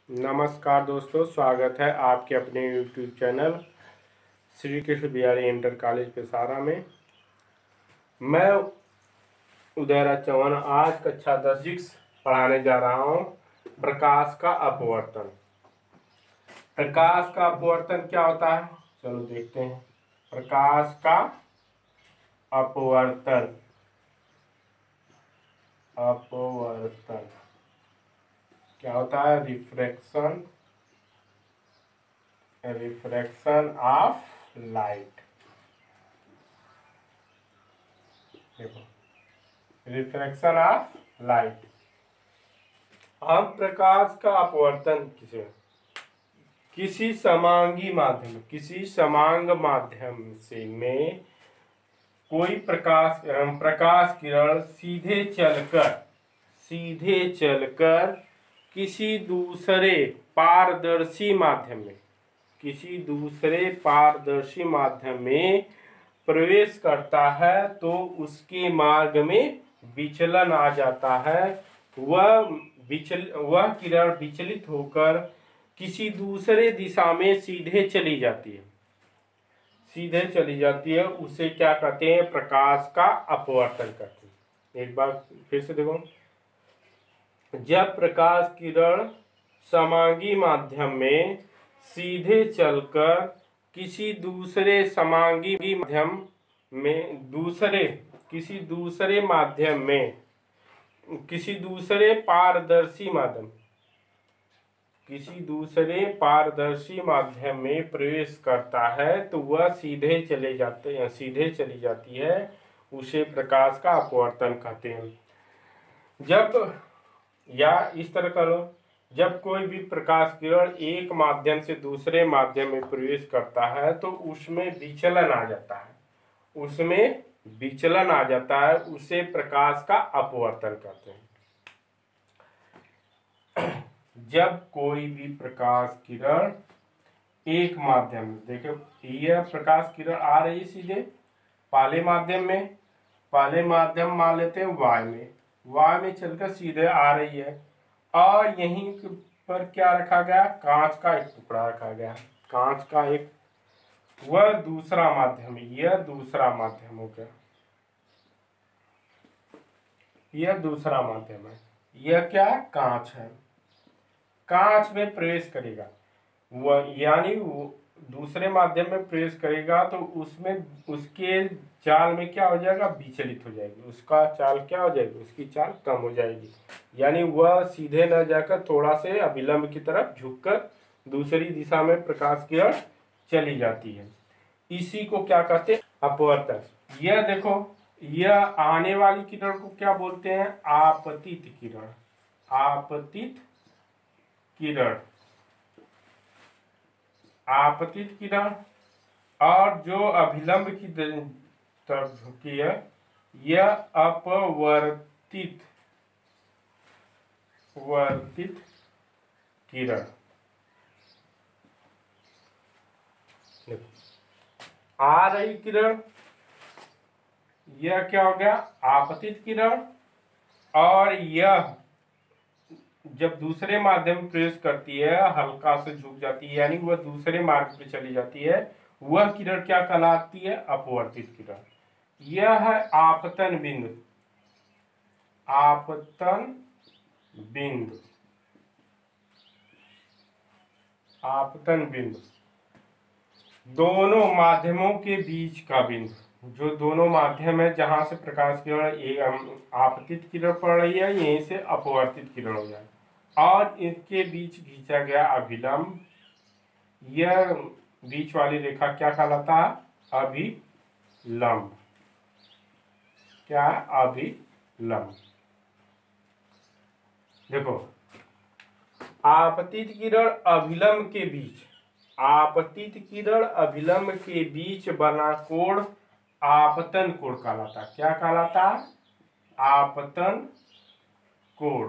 नमस्कार दोस्तों, स्वागत है आपके अपने YouTube channel Shri Krishna Bihari inter college Peshara में। मैं उदयराज चौहान आज कक्षा 10 पढ़ाने जा रहा हूं। प्रकाश का अपवर्तन। प्रकाश का अपवर्तन क्या होता है, चलो देखते हैं। प्रकाश का अपवर्तन अपवर्तन क्या होता है? Refraction of light. देखो, रिफ्रैक्शन ऑफ लाइट। हम प्रकाश का अपवर्तन किसी समांग माध्यम से में कोई प्रकाश किरण सीधे चलकर किसी दूसरे पारदर्शी माध्यम में प्रवेश करता है तो उसके मार्ग में विचलन आ जाता है। वह किरण विचलित होकर किसी दूसरे दिशा में सीधे चली जाती है। उसे क्या कहते हैं? प्रकाश का अपवर्तन कहते हैं। एक बार फिर से देखो, जब प्रकाश किरण समांगी माध्यम में सीधे चलकर किसी दूसरे पारदर्शी माध्यम में प्रवेश करता है तो वह सीधे चली जाती है। उसे प्रकाश का अपवर्तन कहते हैं। इस तरह करो, जब कोई भी प्रकाश किरण एक माध्यम से दूसरे माध्यम में प्रवेश करता है तो उसमें विचलन आ जाता है। उसे प्रकाश का अपवर्तन कहते हैं। जब कोई भी प्रकाश किरण एक माध्यम, देखो यह प्रकाश किरण आ रही है सीधे पहले माध्यम मान लेते हैं वाय में चलकर सीधे आ रही है, और यहीं पर क्या रखा गया? कांच का एक टुकड़ा रखा गया। कांच का एक, वह दूसरा माध्यम है। यह दूसरा माध्यम हो गया। यह दूसरा माध्यम है। यह क्या है? कांच है। कांच में प्रवेश करेगा, वह यानी दूसरे माध्यम में प्रवेश करेगा तो उसके चाल में क्या हो जाएगा? विचलित हो जाएगी। उसका चाल क्या हो जाएगी? उसकी चाल कम हो जाएगी। यानी वह सीधे न जाकर थोड़ा से अभिलंब की तरफ झुककर दूसरी दिशा में प्रकाश किरण चली जाती है। इसी को क्या कहते हैं? अपवर्तन। यह देखो, यह आने वाली किरण को क्या बोलते हैं? आपतित किरण। आपतित किरण। और जो अभिलंब की तरफ झुकी है, यह अपवर्तित किरण। आ रही किरण, यह क्या हो गया? आपतित किरण। और यह जब दूसरे माध्यम में प्रवेश करती है, हल्का से झुक जाती है, यानी वह दूसरे मार्ग पे चली जाती है, वह किरण क्या कहलाती है? अपवर्तित किरण। यह है आपतन बिंदु। दोनों माध्यमों के बीच का बिंदु। जो दोनों माध्यम है जहां से प्रकाश किरण आपतित किरण पड़ रही है, यहीं से अपवर्तित किरण हो जाए, और इसके बीच खींचा गया अभिलंब, यह बीच वाली रेखा क्या कहलाता है? अभिलंब। क्या? अभिलंब। देखो, आपतित किरण अभिलंब के बीच बना कोण आपतन कोण कहलाता। क्या कहलाता? आपतन कोण।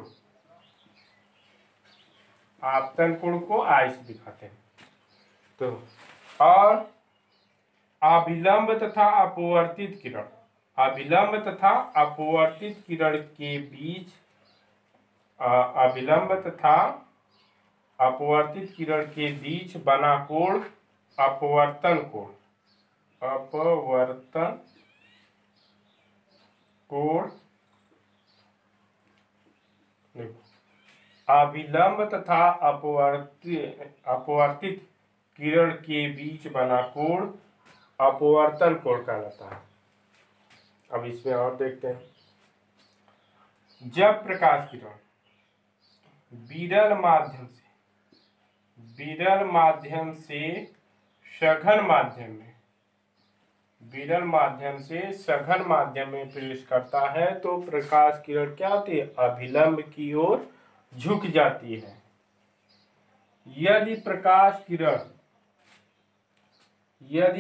आपतन कोण को आई से दिखाते हैं। तो और अभिलंब तथा अपवर्तित किरण के बीच अपवर्तित किरण के बीच बना कोण अपवर्तन कोण। अपवर्तन कोण अभिलंब तथा अपवर्तित किरण के बीच बना कोण अपवर्तन कोण कहलाता है। अब इसमें और देखते हैं। जब प्रकाश किरण विरल माध्यम से सघन माध्यम में प्रवेश करता है तो प्रकाश किरण क्या होती है, अभिलंब की ओर झुक जाती है। यदि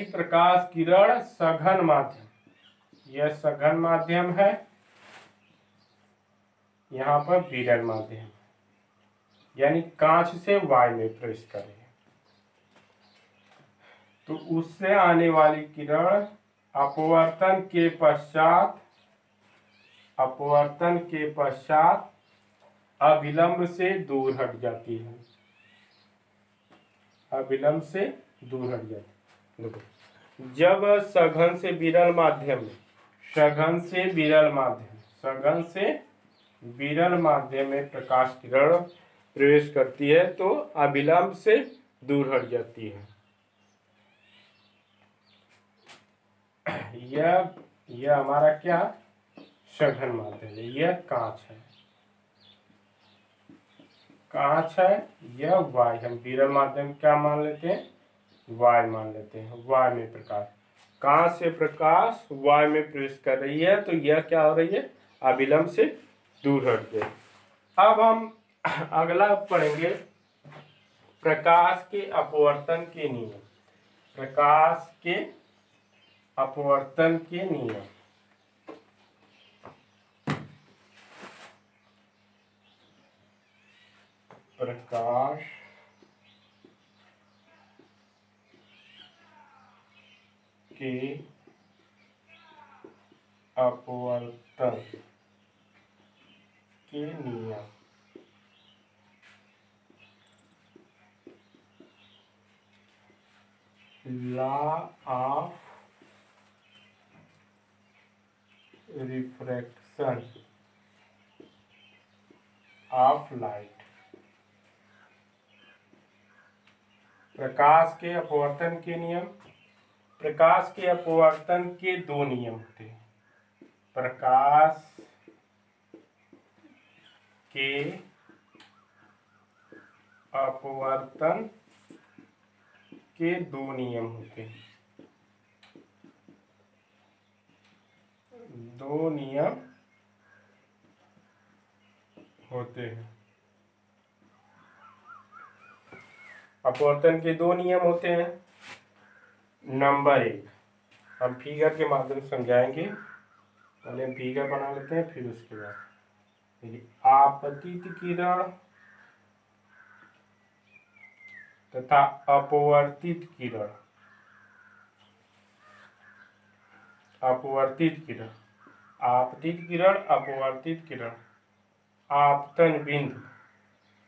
प्रकाश किरण सघन माध्यम, यह सघन माध्यम है, यहाँ पर विरल माध्यम यानी कांच से वायु में प्रवेश करे तो उससे आने वाली किरण अपवर्तन के पश्चात अभिलंब से दूर हट जाती है। जब सघन से विरल माध्यम में प्रकाश किरण प्रवेश करती है तो अभिलंब से दूर हट जाती है। यह हमारा क्या सघन माध्यम है, यह कांच है, यह वायु। हम विरल माध्यम क्या मान लेते हैं, वायु मान लेते हैं। वायु में प्रकाश, कांच से प्रकाश वायु में प्रवेश कर रही है तो यह क्या हो रही है, अभिलंब से दूर हट गई। अब हम अगला पढ़ेंगे प्रकाश के अपवर्तन के नियम। प्रकाश के अपवर्तन के नियम। प्रकाश के अपवर्तन के नियम। Law of refraction of light. प्रकाश के अपवर्तन के नियम। प्रकाश के अपवर्तन के दो नियम होते हैं। प्रकाश के अपवर्तन के दो नियम होते हैं। दो नियम होते हैं। अपवर्तन के दो नियम होते हैं। नंबर 1 हम फिगर के माध्यम से समझाएंगे। पहले हम फिगर बना लेते हैं, फिर उसके बाद आपतित किरण तथा अपवर्तित किरण। आपतित किरण अपवर्तित किरण आपतन बिंदु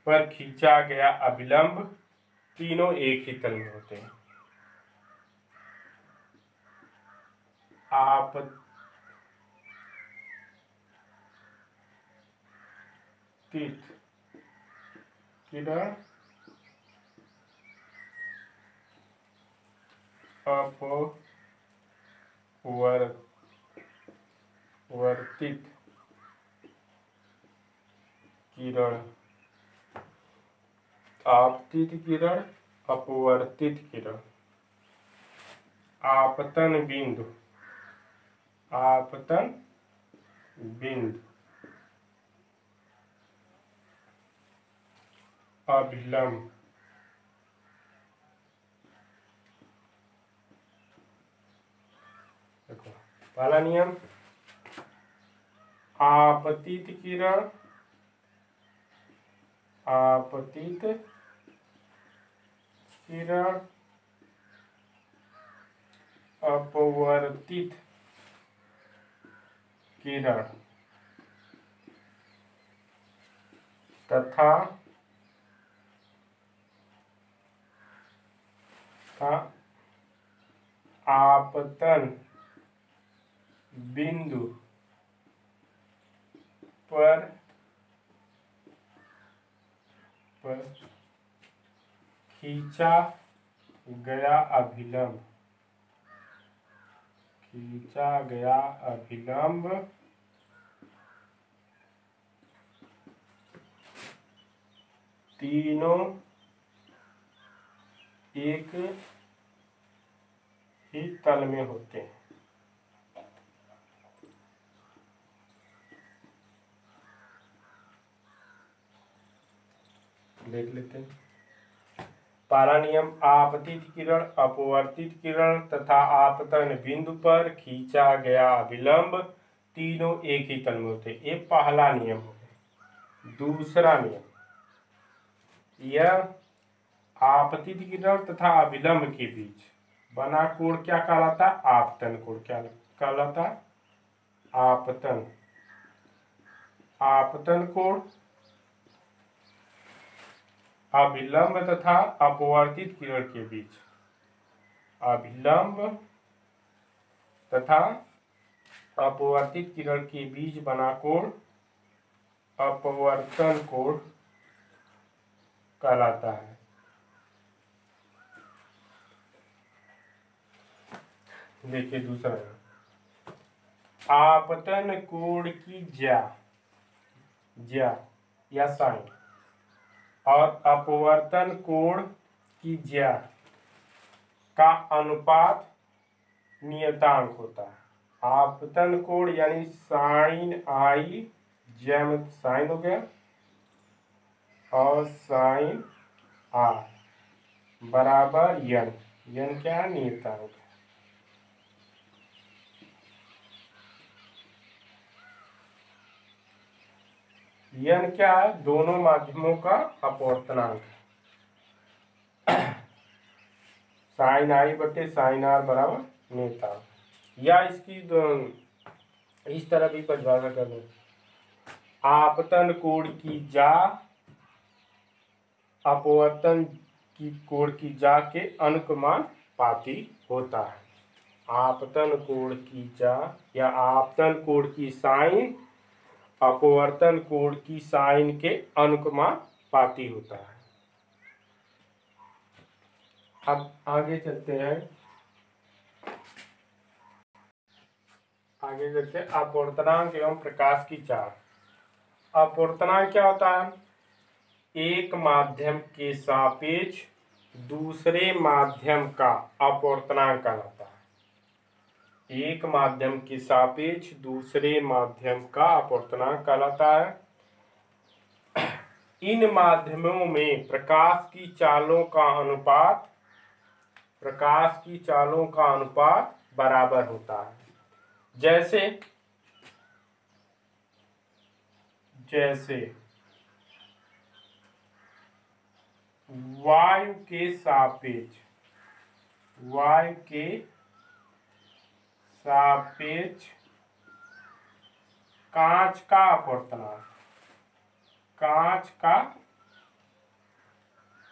पर खींचा गया अभिलंब तीनों एक ही तल में होते हैं। आपतित किरण अपवर्तित किरण। आपतित किरण अपवर्तित किरण आपतन बिंदु अभिलंब। देखो पहला नियम, आपतित किरण अपवर्तित किरण तथा था आपतन बिंदु पर खींचा गया अभिलंब तीनों एक ही तल में होते हैं। देख लेते हैं पहला नियम, आपतित किरण, अपवर्तित किरण तथा आपतन बिंदु पर खींचा गया अभिलंब तीनों एक ही तल में होते हैं। ये पहला नियम हो गया। दूसरा नियम, यह आपतित किरण तथा अभिलंब के बीच बना कोण क्या कहलाता? आपतन कोण। क्या कहलाता? आपतन कोण अभिलंब तथा अपवर्तित किरण के बीच, अभिलंब तथा अपवर्तित किरण के बीच बना कोण अपवर्तन कोण कहलाता है। देखिए दूसरा, आपतन कोण की ज्या या साइन और अपवर्तन कोण की ज्या का अनुपात नियतांक होता है। आपतन कोण यानी साइन आई, ज्या में साइन हो गया, और साइन आर बराबर यन। यन क्या है? नियतांक। यन क्या है? दोनों माध्यमों का अपवर्तनांक। साइन आई बटे साइन आर बराबर नियतांक। या इसकी इस तरह भी परिभाषा कर दो, आपतन कोण की जा अपवर्तन की कोण की जा के अनुकमानुपाती होता है। आपतन कोण की जा या आपतन कोण की साइन अपवर्तन कोण की साइन के अनुकमानुपाती होता है। अब आगे चलते हैं, अपवर्तनांक एवं प्रकाश की चाल। अपवर्तनांक क्या होता है? एक माध्यम के सापेक्ष दूसरे माध्यम का अपवर्तनांक कहलाता है। एक माध्यम के सापेक्ष दूसरे माध्यम का अपवर्तनांक कहलाता है। इन माध्यमों में प्रकाश की चालों का अनुपात बराबर होता है। जैसे वायु के सापेक्ष कांच का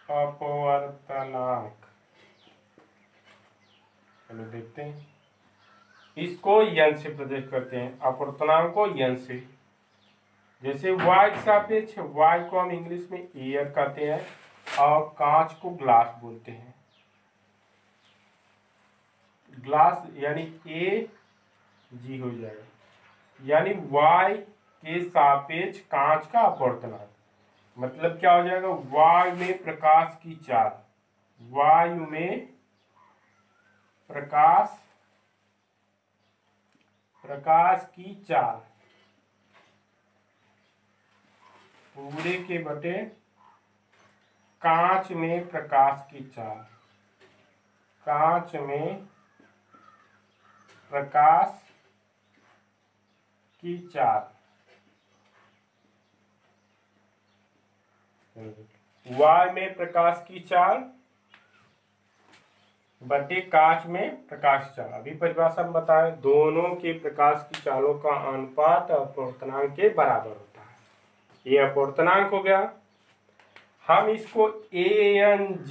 अपवर्तनांक, चलो देखते हैं। इसको यन से प्रदर्शित करते हैं, अपवर्तनांक को यन से। जैसे वायु के सापेक्ष, वायु को हम इंग्लिश में एयर कहते हैं और कांच को ग्लास बोलते हैं। ग्लास यानी ए जी हो जाएगा, यानी वायु के सापेक्ष कांच का अपवर्तनांक। मतलब क्या हो जाएगा? वायु में प्रकाश की चाल, वायु में प्रकाश की चाल पूरे के बटे कांच में प्रकाश की चाल, कांच में प्रकाश की चाल। वायु में प्रकाश की चाल बटे कांच में प्रकाश चाल। अभी परिभाषा में बताएं, दोनों के प्रकाश की चालों का अनुपात अपवर्तनांक के बराबर होता है। ये अपवर्तनांक हो गया। हम इसको ANG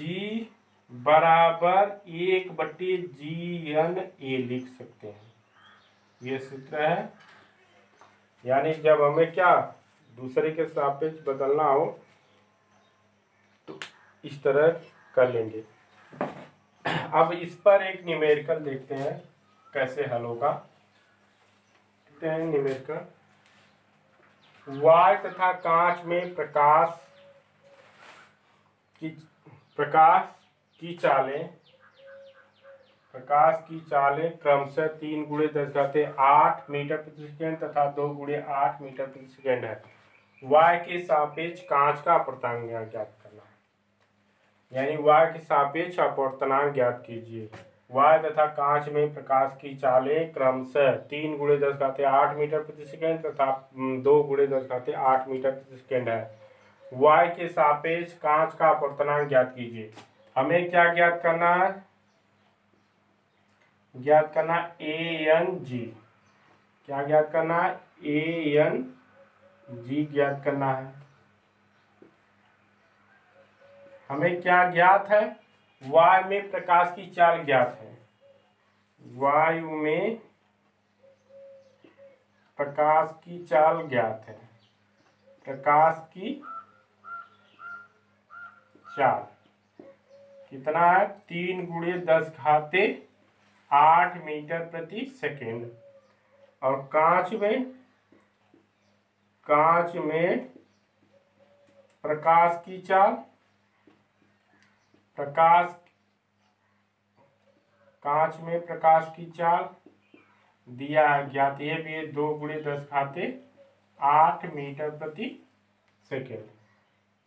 बराबर 1/GNA लिख सकते हैं। ये सूत्र है। यानी जब हमें क्या दूसरे के सापेक्ष बदलना हो तो इस तरह कर लेंगे। अब इस पर एक न्यूमेरिकल देखते हैं कैसे हल होगा। देखते हैं न्यूमेरिकल। वाय तथा कांच में प्रकाश की चालें क्रमशः 3 × 10⁸ मीटर प्रति सेकेंड तथा 2 × 8 मीटर प्रति सेकेंड है। वाय के सापेक्ष कांच का अपर्तनांक ज्ञात करना है। यानी वाय के सापेक्ष अपर्तनांक ज्ञात कीजिए। वाय तथा कांच में प्रकाश की चालें क्रमशः 3 × 10⁸ मीटर प्रति सेकेंड तथा 2 × 10⁸ मीटर प्रति सेकेंड है। वाय के सापेक्ष कांच का अपर्तनांक ज्ञात कीजिए। हमें क्या ज्ञात करना है? ज्ञात करना ANG। क्या ज्ञात करना है? ANG ज्ञात करना है। हमें क्या ज्ञात है? वायु में प्रकाश की चाल ज्ञात है। वायु में प्रकाश की चाल ज्ञात है। प्रकाश की चाल कितना है? 3 × 10⁸ मीटर प्रति सेकेंड। और कांच में प्रकाश की चाल कांच में प्रकाश की चाल दिया है ज्ञात। ये भी 2 × 10⁸ मीटर प्रति सेकेंड।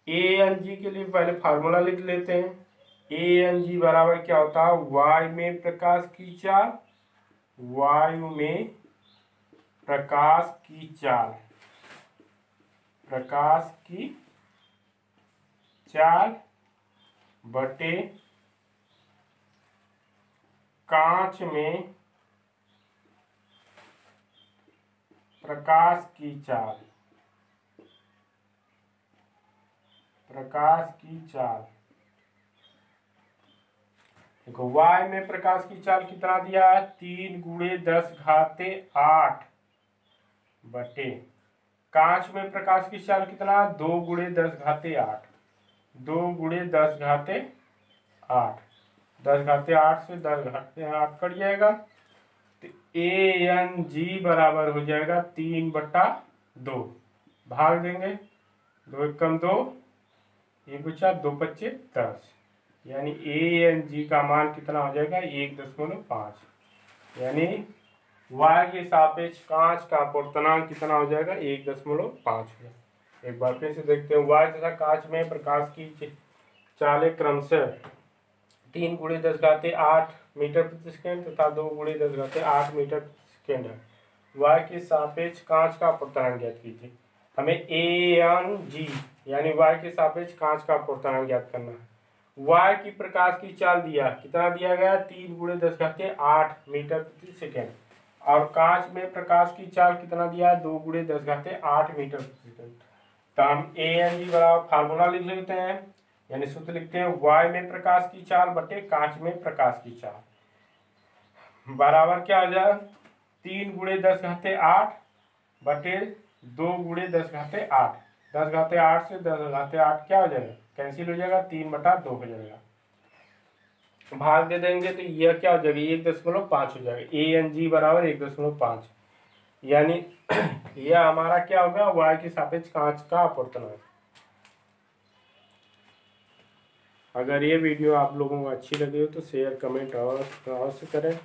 ANG के लिए पहले फार्मूला लिख लेते हैं। ANG बराबर क्या होता है? वायु में प्रकाश की चाल, वायु में प्रकाश की चाल बटे कांच में प्रकाश की चाल। देखो वायु में प्रकाश की चाल कितना दिया है? 3 × 10⁸ बटे कांच में प्रकाश की चाल कितना? 2 × 10⁸। 2 × 10⁸। 10⁸ से 10⁸ कट जाएगा तो ANG बराबर हो जाएगा 3/2। भाग देंगे 2 × 2 1 बचा 2 × 5 10। यानी ANG का मान कितना हो जाएगा? 1.5। यानी वायु के सापेक्ष कांच का अपर्तनांक कितना हो जाएगा? 1.5। एक बार फिर से देखते हैं। वायु तथा कांच में प्रकाश की चालें क्रमशः 3 × 10⁸ मीटर प्रति सेकेंड तथा 2 × 10⁸ मीटर प्रति सेकेंड है। वायु के सापेक्ष कांच का अपर्तनांक ज्ञात कीजिए। हमें ANG यानी वायु के सापेक्ष कांच का अपर्तनांक ज्ञात करना है। वायु की प्रकाश की चाल दिया, कितना दिया गया? 3 × 10⁸ मीटर प्रति सेकेंड। और कांच में प्रकाश की चाल कितना दिया है? 2 × 10⁸ मीटर प्रति सेकेंड। तो हम ANG बराबर फार्मूला लिख लेते हैं। यानी सूत्र लिखते हैं वायु में प्रकाश की चाल बटे कांच में प्रकाश की चाल बराबर क्या हो जाएगा? 3 × 10⁸ बटे 2 × 10⁸। 10⁸ से 10⁸ क्या हो जाएगा? कैंसिल हो जाएगा, 3/2 हो जाएगा। भाग दे देंगे तो यह क्या हो जाएगा? 1.5 हो जाएगा। ANG बराबर 1.5। यानी यह हमारा क्या होगा? वायु के सापेक्ष कांच का अपर्तनांक। अगर ये वीडियो आप लोगों को अच्छी लगी हो तो शेयर कमेंट अवश्य करें।